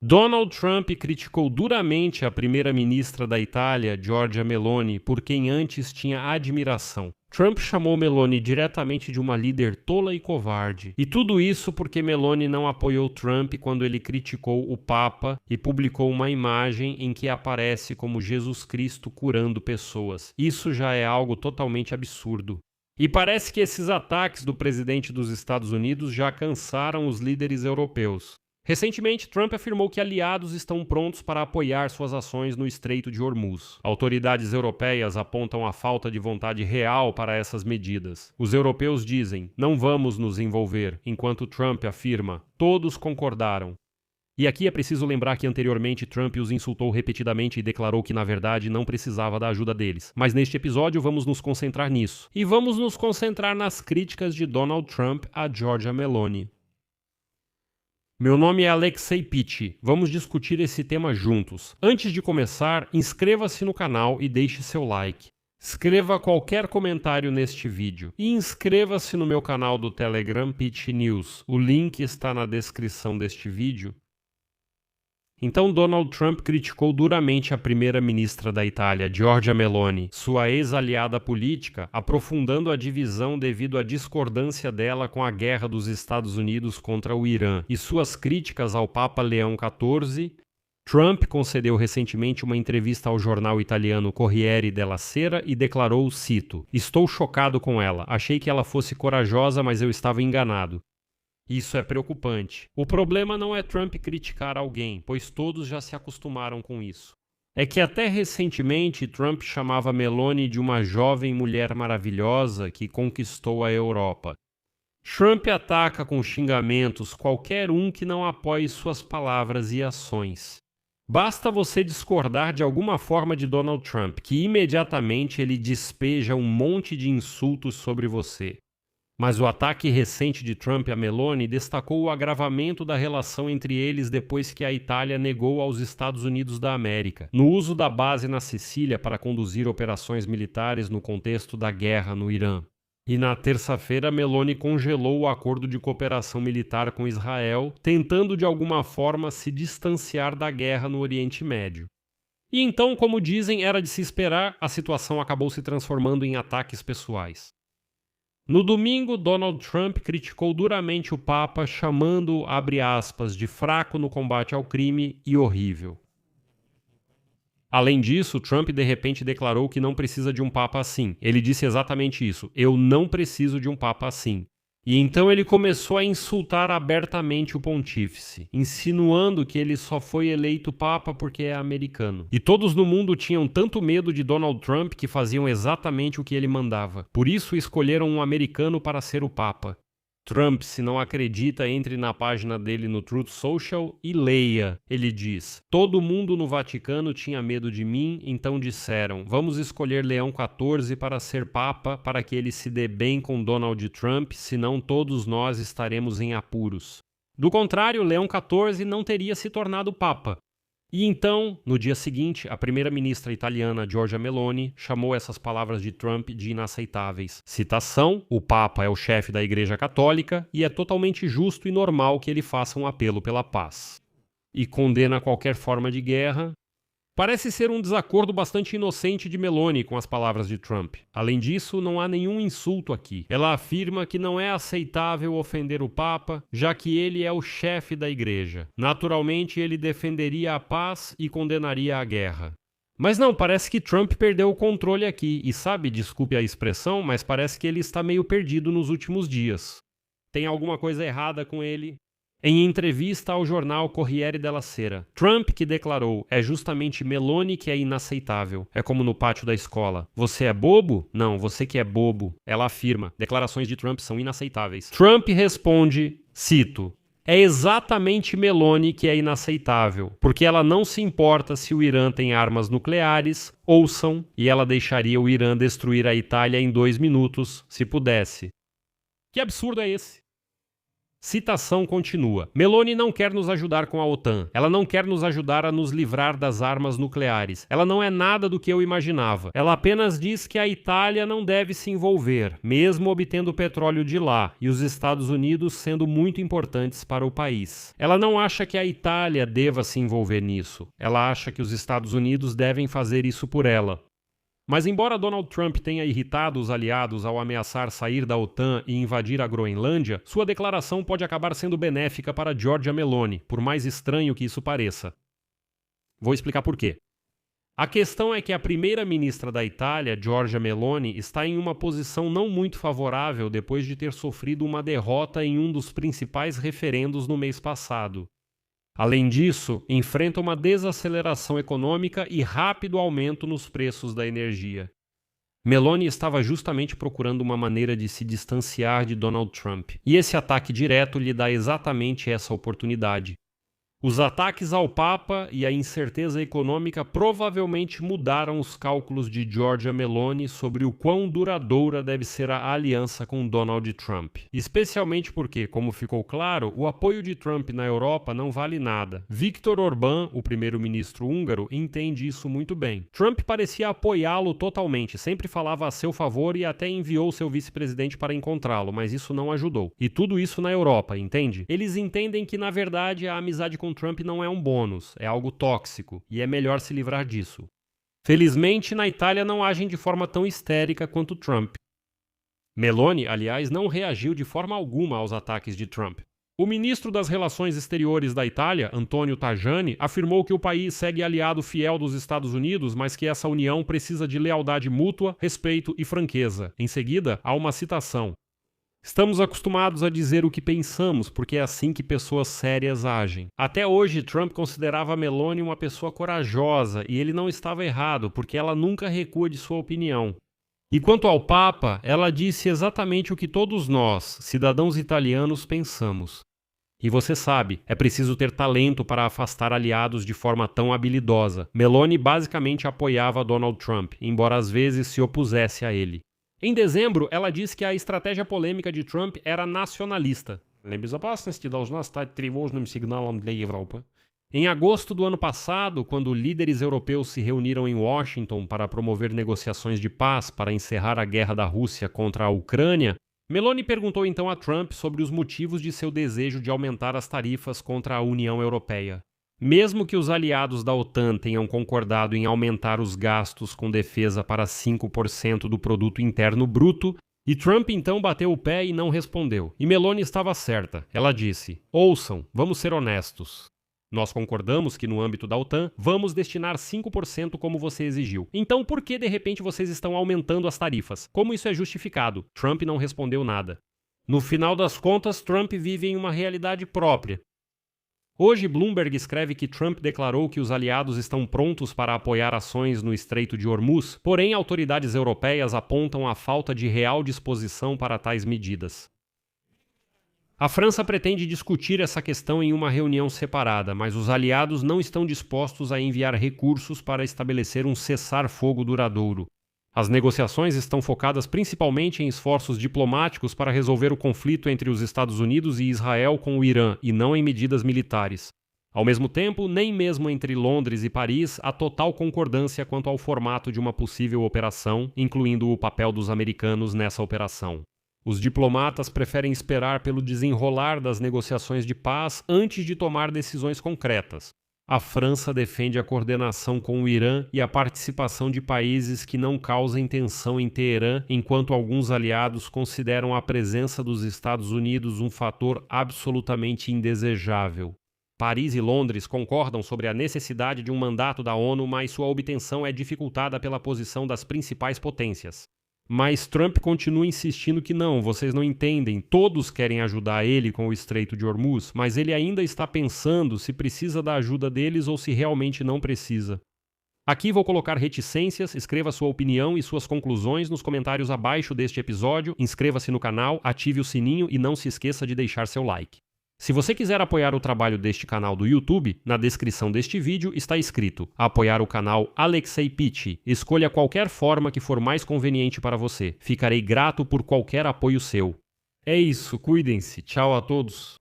Donald Trump criticou duramente a primeira-ministra da Itália, Giorgia Meloni, por quem antes tinha admiração. Trump chamou Meloni diretamente de uma líder tola e covarde. E tudo isso porque Meloni não apoiou Trump quando ele criticou o Papa e publicou uma imagem em que aparece como Jesus Cristo curando pessoas. Isso já é algo totalmente absurdo. E parece que esses ataques do presidente dos Estados Unidos já cansaram os líderes europeus. Recentemente, Trump afirmou que aliados estão prontos para apoiar suas ações no Estreito de Hormuz. Autoridades europeias apontam a falta de vontade real para essas medidas. Os europeus dizem, não vamos nos envolver, enquanto Trump afirma, todos concordaram. E aqui é preciso lembrar que anteriormente Trump os insultou repetidamente e declarou que na verdade não precisava da ajuda deles. Mas neste episódio vamos nos concentrar nisso. E vamos nos concentrar nas críticas de Donald Trump a Giorgia Meloni. Meu nome é Alexei Pitti. Vamos discutir esse tema juntos. Antes de começar, inscreva-se no canal e deixe seu like. Escreva qualquer comentário neste vídeo. E inscreva-se no meu canal do Telegram Pitti News. O link está na descrição deste vídeo. Então Donald Trump criticou duramente a primeira-ministra da Itália, Giorgia Meloni, sua ex-aliada política, aprofundando a divisão devido à discordância dela com a guerra dos Estados Unidos contra o Irã e suas críticas ao Papa Leão XIV. Trump concedeu recentemente uma entrevista ao jornal italiano Corriere della Sera e declarou, cito, "Estou chocado com ela, achei que ela fosse corajosa, mas eu estava enganado. Isso é preocupante. O problema não é Trump criticar alguém, pois todos já se acostumaram com isso. É que até recentemente Trump chamava Meloni de uma jovem mulher maravilhosa que conquistou a Europa. Trump ataca com xingamentos qualquer um que não apoie suas palavras e ações. Basta você discordar de alguma forma de Donald Trump, que imediatamente ele despeja um monte de insultos sobre você. Mas o ataque recente de Trump a Meloni destacou o agravamento da relação entre eles depois que a Itália negou aos Estados Unidos da América, no uso da base na Sicília para conduzir operações militares no contexto da guerra no Irã. E na terça-feira, Meloni congelou o acordo de cooperação militar com Israel, tentando de alguma forma se distanciar da guerra no Oriente Médio. E então, como dizem, era de se esperar, a situação acabou se transformando em ataques pessoais. No domingo, Donald Trump criticou duramente o Papa, chamando-o, abre aspas, de fraco no combate ao crime e horrível. Além disso, Trump de repente declarou que não precisa de um Papa assim. Ele disse exatamente isso, eu não preciso de um Papa assim. E então ele começou a insultar abertamente o pontífice, insinuando que ele só foi eleito Papa porque é americano. E todos no mundo tinham tanto medo de Donald Trump que faziam exatamente o que ele mandava. Por isso escolheram um americano para ser o Papa. Trump, se não acredita, entre na página dele no Truth Social e leia. Ele diz, todo mundo no Vaticano tinha medo de mim, então disseram, vamos escolher Leão XIV para ser Papa para que ele se dê bem com Donald Trump, senão todos nós estaremos em apuros. Do contrário, Leão XIV não teria se tornado Papa. E então, no dia seguinte, a primeira-ministra italiana Giorgia Meloni chamou essas palavras de Trump de inaceitáveis. Citação, o Papa é o chefe da Igreja Católica e é totalmente justo e normal que ele faça um apelo pela paz. E condena qualquer forma de guerra. Parece ser um desacordo bastante inocente de Meloni com as palavras de Trump. Além disso, não há nenhum insulto aqui. Ela afirma que não é aceitável ofender o Papa, já que ele é o chefe da igreja. Naturalmente, ele defenderia a paz e condenaria a guerra. Mas não, parece que Trump perdeu o controle aqui. E sabe, desculpe a expressão, mas parece que ele está meio perdido nos últimos dias. Tem alguma coisa errada com ele? Em entrevista ao jornal Corriere della Sera, Trump que declarou, é justamente Meloni que é inaceitável. É como no pátio da escola. Você é bobo? Não, você que é bobo. Ela afirma, declarações de Trump são inaceitáveis. Trump responde, cito, é exatamente Meloni que é inaceitável, porque ela não se importa se o Irã tem armas nucleares, ouçam, e ela deixaria o Irã destruir a Itália em 2 minutos, se pudesse. Que absurdo é esse? Citação continua. Meloni não quer nos ajudar com a OTAN. Ela não quer nos ajudar a nos livrar das armas nucleares. Ela não é nada do que eu imaginava. Ela apenas diz que a Itália não deve se envolver, mesmo obtendo petróleo de lá, e os Estados Unidos sendo muito importantes para o país. Ela não acha que a Itália deva se envolver nisso. Ela acha que os Estados Unidos devem fazer isso por ela. Mas embora Donald Trump tenha irritado os aliados ao ameaçar sair da OTAN e invadir a Groenlândia, sua declaração pode acabar sendo benéfica para Giorgia Meloni, por mais estranho que isso pareça. Vou explicar por quê. A questão é que a primeira-ministra da Itália, Giorgia Meloni, está em uma posição não muito favorável depois de ter sofrido uma derrota em um dos principais referendos no mês passado. Além disso, enfrenta uma desaceleração econômica e rápido aumento nos preços da energia. Meloni estava justamente procurando uma maneira de se distanciar de Donald Trump, e esse ataque direto lhe dá exatamente essa oportunidade. Os ataques ao Papa e a incerteza econômica provavelmente mudaram os cálculos de Giorgia Meloni sobre o quão duradoura deve ser a aliança com Donald Trump. Especialmente porque, como ficou claro, o apoio de Trump na Europa não vale nada. Viktor Orbán, o primeiro-ministro húngaro, entende isso muito bem. Trump parecia apoiá-lo totalmente, sempre falava a seu favor e até enviou seu vice-presidente para encontrá-lo, mas isso não ajudou. E tudo isso na Europa, entende? Eles entendem que, na verdade, a amizade com Trump não é um bônus, é algo tóxico, e é melhor se livrar disso. Felizmente, na Itália não agem de forma tão histérica quanto Trump. Meloni, aliás, não reagiu de forma alguma aos ataques de Trump. O ministro das Relações Exteriores da Itália, Antonio Tajani, afirmou que o país segue aliado fiel dos Estados Unidos, mas que essa união precisa de lealdade mútua, respeito e franqueza. Em seguida, há uma citação. Estamos acostumados a dizer o que pensamos, porque é assim que pessoas sérias agem. Até hoje, Trump considerava Meloni uma pessoa corajosa, e ele não estava errado, porque ela nunca recua de sua opinião. E quanto ao Papa, ela disse exatamente o que todos nós, cidadãos italianos, pensamos. E você sabe, é preciso ter talento para afastar aliados de forma tão habilidosa. Meloni basicamente apoiava Donald Trump, embora às vezes se opusesse a ele. Em dezembro, ela disse que a estratégia polêmica de Trump era nacionalista. Em agosto do ano passado, quando líderes europeus se reuniram em Washington para promover negociações de paz para encerrar a guerra da Rússia contra a Ucrânia, Meloni perguntou então a Trump sobre os motivos de seu desejo de aumentar as tarifas contra a União Europeia. Mesmo que os aliados da OTAN tenham concordado em aumentar os gastos com defesa para 5% do produto interno bruto, e Trump então bateu o pé e não respondeu. E Meloni estava certa. Ela disse: "Ouçam, vamos ser honestos. Nós concordamos que no âmbito da OTAN vamos destinar 5% como você exigiu. Então por que de repente vocês estão aumentando as tarifas? Como isso é justificado?" Trump não respondeu nada. No final das contas, Trump vive em uma realidade própria. Hoje, Bloomberg escreve que Trump declarou que os aliados estão prontos para apoiar ações no Estreito de Hormuz, porém autoridades europeias apontam a falta de real disposição para tais medidas. A França pretende discutir essa questão em uma reunião separada, mas os aliados não estão dispostos a enviar recursos para estabelecer um cessar-fogo duradouro. As negociações estão focadas principalmente em esforços diplomáticos para resolver o conflito entre os Estados Unidos e Israel com o Irã, e não em medidas militares. Ao mesmo tempo, nem mesmo entre Londres e Paris há total concordância quanto ao formato de uma possível operação, incluindo o papel dos americanos nessa operação. Os diplomatas preferem esperar pelo desenrolar das negociações de paz antes de tomar decisões concretas. A França defende a coordenação com o Irã e a participação de países que não causem tensão em Teherã, enquanto alguns aliados consideram a presença dos Estados Unidos um fator absolutamente indesejável. Paris e Londres concordam sobre a necessidade de um mandato da ONU, mas sua obtenção é dificultada pela posição das principais potências. Mas Trump continua insistindo que não, vocês não entendem, todos querem ajudar ele com o Estreito de Hormuz, mas ele ainda está pensando se precisa da ajuda deles ou se realmente não precisa. Aqui vou colocar reticências, escreva sua opinião e suas conclusões nos comentários abaixo deste episódio, inscreva-se no canal, ative o sininho e não se esqueça de deixar seu like. Se você quiser apoiar o trabalho deste canal do YouTube, na descrição deste vídeo está escrito apoiar o canal Alexei Pitti. Escolha qualquer forma que for mais conveniente para você. Ficarei grato por qualquer apoio seu. É isso, cuidem-se. Tchau a todos.